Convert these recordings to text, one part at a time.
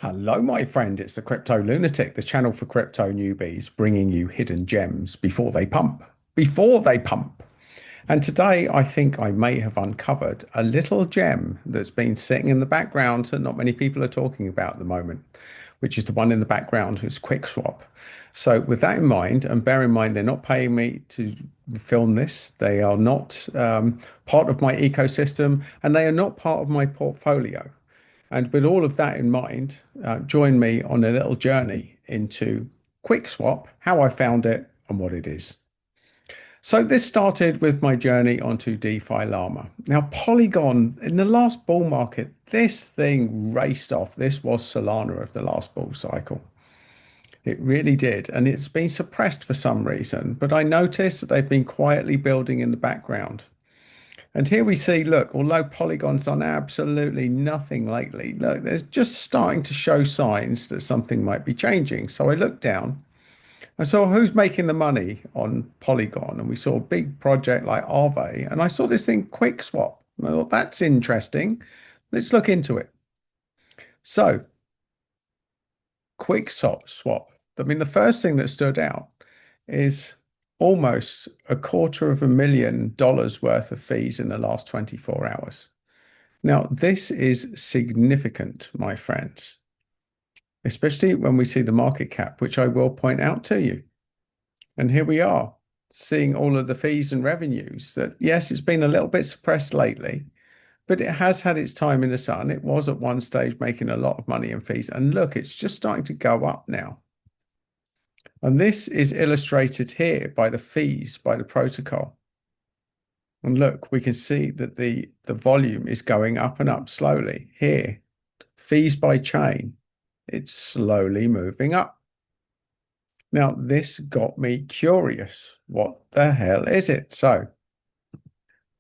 Hello, my friend. It's the Crypto Lunatic, the channel for crypto newbies, bringing you hidden gems before they pump. Before they pump. And today, I think I may have uncovered a little gem that's been sitting in the background that not many people are talking about at the moment, which is the one in the background who's QuickSwap. So, with that in mind, and bear in mind, they're not paying me to film this, they are not part of my ecosystem, and they are not part of my portfolio. And with all of that in mind, join me on a little journey into QuickSwap, how I found it, and what it is. So this started with my journey onto DeFi Llama. Now, Polygon, in the last bull market, this thing raced off. This was Solana of the last bull cycle. It really did. And it's been suppressed for some reason. But I noticed that they've been quietly building in the background. And here we see, look, although Polygon's done absolutely nothing lately, look, there's just starting to show signs that something might be changing. So I looked down. I saw who's making the money on Polygon, and we saw a big project like Aave, and I saw this thing QuickSwap. And I thought that's interesting. Let's look into it. So QuickSwap. I mean, the first thing that stood out is almost $250,000 worth of fees in the last 24 hours. Now, this is significant, my friends, especially when we see the market cap, which I will point out to you. And here we are seeing all of the fees and revenues that, yes, it's been a little bit suppressed lately, but it has had its time in the sun. It was at one stage making a lot of money in fees. And look, it's just starting to go up now. And this is illustrated here by the fees, by the protocol. And look, we can see that the volume is going up and up slowly. Here, fees by chain, it's slowly moving up. Now, this got me curious. What the hell is it? So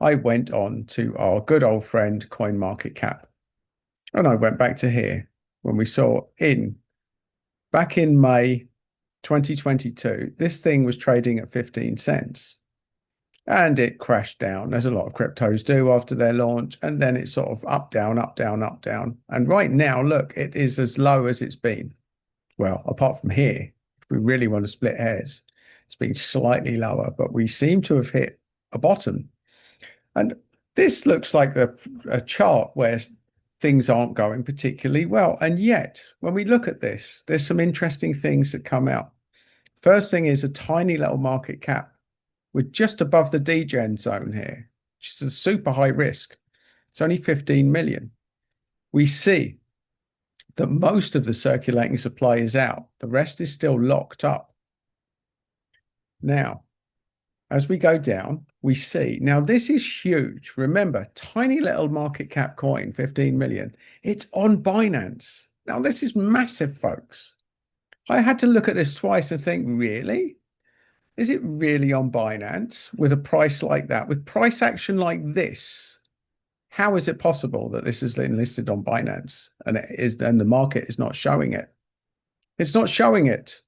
I went on to our good old friend CoinMarketCap, and I went back to here when we saw back in May 2022, this thing was trading at 15 cents. And it crashed down, as a lot of cryptos do after their launch. And then it's sort of up, down, up, down, up, down. And right now, look, it is as low as it's been. Well, apart from here, if we really want to split hairs, it's been slightly lower, but we seem to have hit a bottom. And this looks like a chart where things aren't going particularly well. And yet, when we look at this, there's some interesting things that come out. First thing is a tiny little market cap. We're just above the degen zone here, which is a super high risk. It's only 15 million. We see that most of the circulating supply is out. The rest is still locked up. Now, as we go down, we see, now this is huge. Remember, tiny little market cap coin, 15 million. It's on Binance. Now, this is massive, folks. I had to look at this twice and think, really? Is it really on Binance with a price like that, with price action like this? How is it possible that this is listed on Binance and the market is not showing it? It's not showing it.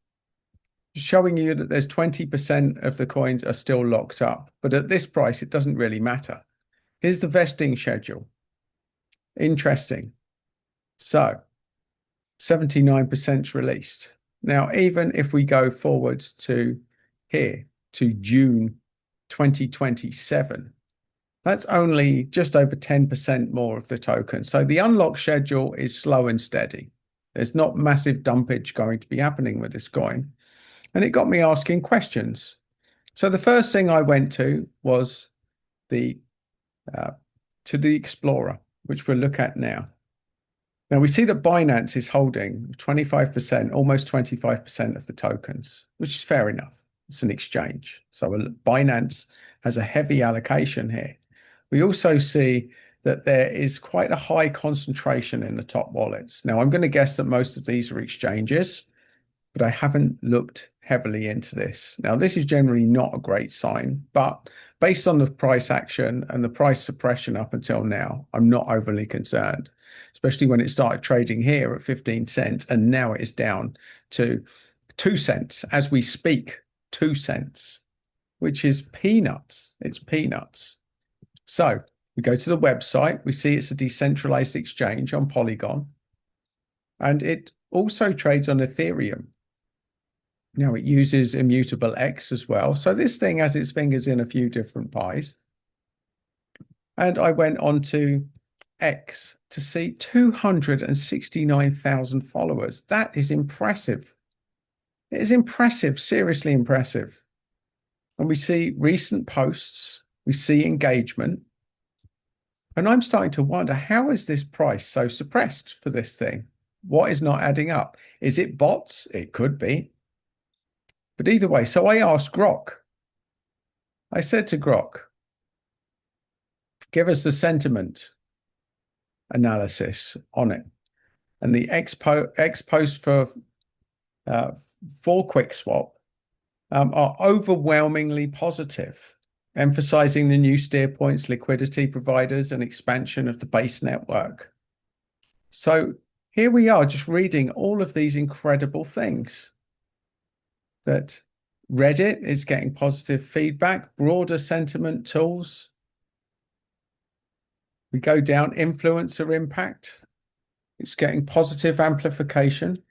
It's showing you that there's 20% of the coins are still locked up. But at this price, it doesn't really matter. Here's the vesting schedule. Interesting. So 79% released. Now, even if we go forwards to here to June 2027, that's only just over 10% more of the token. So the unlock schedule is slow and steady. There's not massive dumpage going to be happening with this coin. And it got me asking questions. So the first thing I went to was the Explorer, which we'll look at now. Now we see that Binance is holding 25%, almost 25% of the tokens, which is fair enough. It's an exchange. So Binance has a heavy allocation here. We also see that there is quite a high concentration in the top wallets. Now, I'm going to guess that most of these are exchanges, but I haven't looked heavily into this. Now, this is generally not a great sign, but based on the price action and the price suppression up until now, I'm not overly concerned, especially when it started trading here at 15 cents and now it is down to 2 cents as we speak. 2 cents, which is peanuts. It's peanuts. So we go to the website. We see it's a decentralized exchange on Polygon. And it also trades on Ethereum. Now it uses immutable X as well. So this thing has its fingers in a few different pies. And I went on to X to see 269,000 followers. That is impressive. It is impressive, seriously impressive. And we see recent posts, we see engagement. And I'm starting to wonder, how is this price so suppressed for this thing? What is not adding up? Is it bots? It could be. But either way, so I asked Grok. I said to Grok, give us the sentiment analysis on it. And the X post for QuickSwap are overwhelmingly positive, emphasizing the new steer points, liquidity providers, and expansion of the base network. So here we are just reading all of these incredible things. That Reddit is getting positive feedback, broader sentiment tools. We go down influencer impact. It's getting positive amplification.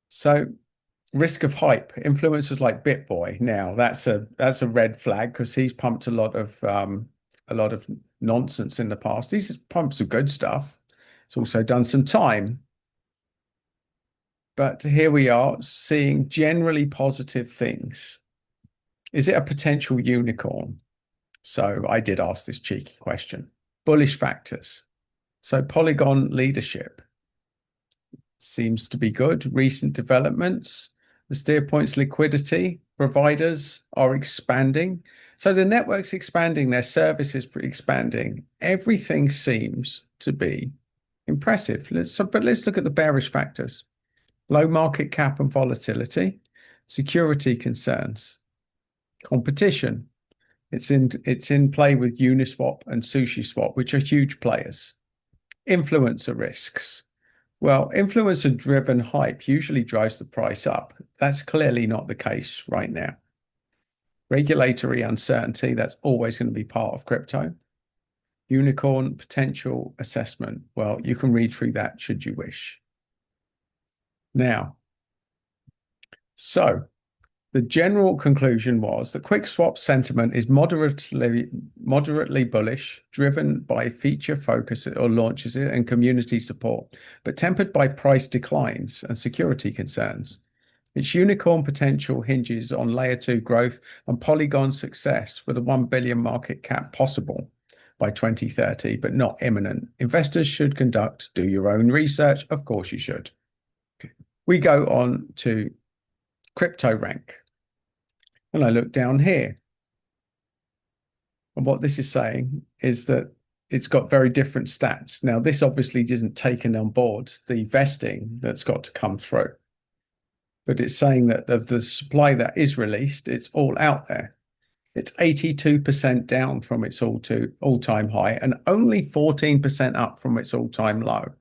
So risk of hype, influencers like BitBoy. Now that's a red flag because he's pumped a lot of nonsense in the past. He's pumped some good stuff. He's also done some time. But here we are seeing generally positive things. Is it a potential unicorn? So I did ask this cheeky question. Bullish factors. So Polygon leadership seems to be good. Recent developments. The steer points liquidity providers are expanding. So the network's expanding, their service is expanding. Everything seems to be impressive. But let's look at the bearish factors. Low market cap and volatility, security concerns, competition. It's in play with Uniswap and SushiSwap, which are huge players. Influencer risks. Well, influencer-driven hype usually drives the price up. That's clearly not the case right now. Regulatory uncertainty, that's always going to be part of crypto. Unicorn potential assessment. Well, you can read through that should you wish. Now, so the general conclusion was that QuickSwap sentiment is moderately bullish, driven by feature focus or launches and community support, but tempered by price declines and security concerns. Its unicorn potential hinges on layer 2 growth and Polygon success with a 1 billion market cap possible by 2030, but not imminent. Investors should do your own research. Of course you should. We go on to crypto rank. And I look down here. And what this is saying is that it's got very different stats. Now, this obviously isn't taken on board the vesting that's got to come through. But it's saying that of the supply that is released, it's all out there. It's 82% down from its all-time high and only 14% up from its all-time low.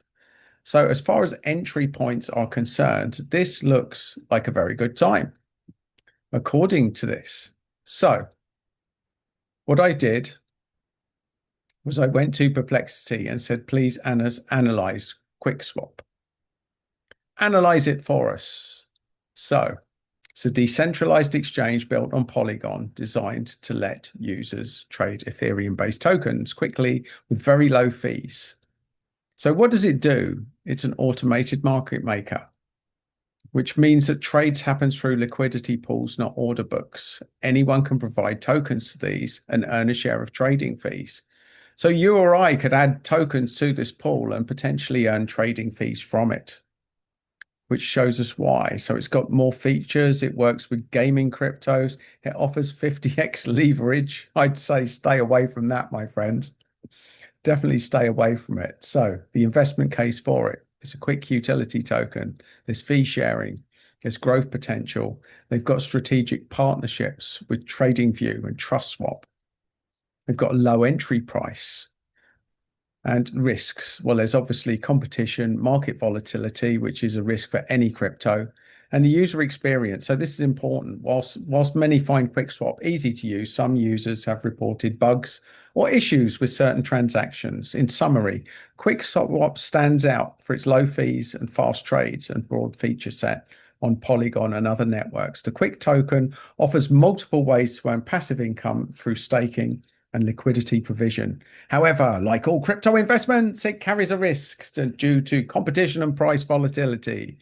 So as far as entry points are concerned, this looks like a very good time, according to this. So what I did was I went to Perplexity and said, please analyze QuickSwap. Analyze it for us. So it's a decentralized exchange built on Polygon designed to let users trade Ethereum-based tokens quickly with very low fees. So what does it do? It's an automated market maker, which means that trades happen through liquidity pools, not order books. Anyone can provide tokens to these and earn a share of trading fees. So you or I could add tokens to this pool and potentially earn trading fees from it, which shows us why. So it's got more features. It works with gaming cryptos. It offers 50x leverage. I'd say stay away from that, my friends. Definitely stay away from it. So the investment case for it, it's a quick utility token. There's fee sharing. There's growth potential. They've got strategic partnerships with TradingView and TrustSwap. They've got a low entry price and risks. Well, there's obviously competition, market volatility, which is a risk for any crypto, And the user experience. So this is important. Whilst many find QuickSwap easy to use, some users have reported bugs or issues with certain transactions. In summary, QuickSwap stands out for its low fees and fast trades and broad feature set on Polygon and other networks. The Quick token offers multiple ways to earn passive income through staking and liquidity provision. However, like all crypto investments, it carries a risk due to competition and price volatility,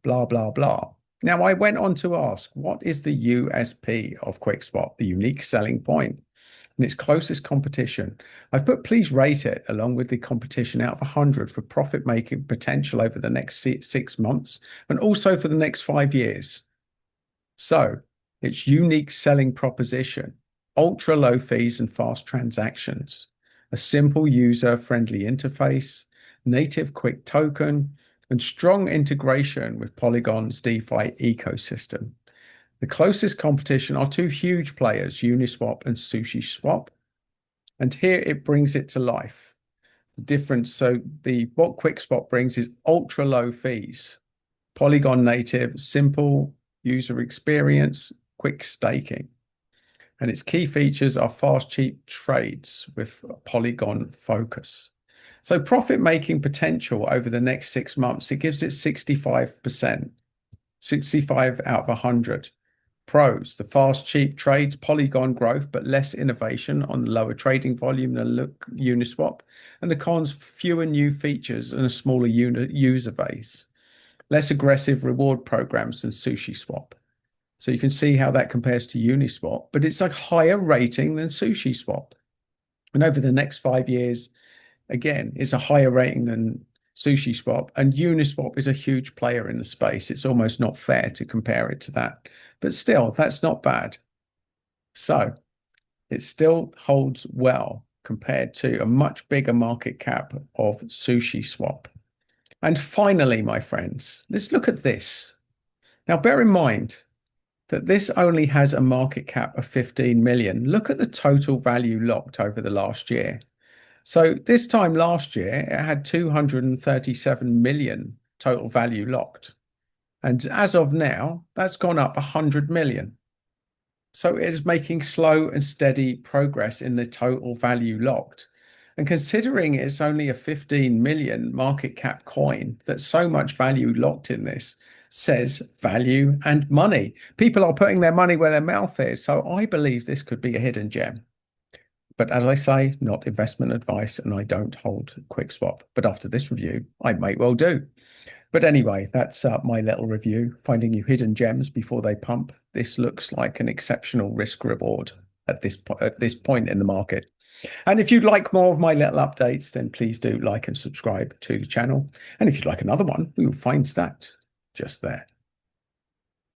blah, blah, blah. Now, I went on to ask, what is the USP of QuickSwap, the unique selling point, and its closest competition? I've put please rate it along with the competition out of 100 for profit-making potential over the next 6 months and also for the next 5 years. So, its unique selling proposition: ultra low fees and fast transactions, a simple user-friendly interface, native Quick token, and strong integration with Polygon's DeFi ecosystem. The closest competition are two huge players, Uniswap and SushiSwap. And here it brings it to life. The difference, so what QuickSwap brings is ultra low fees, Polygon native, simple user experience, quick staking. And its key features are fast, cheap trades with Polygon focus. So profit-making potential over the next 6 months, it gives it 65%, 65 out of 100. Pros: the fast, cheap trades, Polygon growth, but less innovation on the lower trading volume than Uniswap. And the cons: fewer new features and a smaller user base. Less aggressive reward programs than SushiSwap. So you can see how that compares to Uniswap, but it's a higher rating than SushiSwap. And over the next 5 years, again, it's a higher rating than SushiSwap, and Uniswap is a huge player in the space. It's almost not fair to compare it to that, but still, that's not bad. So it still holds well compared to a much bigger market cap of SushiSwap. And finally, my friends, let's look at this. Now, bear in mind that this only has a market cap of 15 million. Look at the total value locked over the last year. So this time last year, it had 237 million total value locked. And as of now, that's gone up 100 million. So it is making slow and steady progress in the total value locked. And considering it's only a 15 million market cap coin, that's so much value locked in this, says value and money. People are putting their money where their mouth is. So I believe this could be a hidden gem. But as I say, not investment advice, and I don't hold QuickSwap. But after this review, I may well do. But anyway, that's my little review, finding you hidden gems before they pump. This looks like an exceptional risk reward at this point in the market. And if you'd like more of my little updates, then please do like and subscribe to the channel. And if you'd like another one, we will find that just there.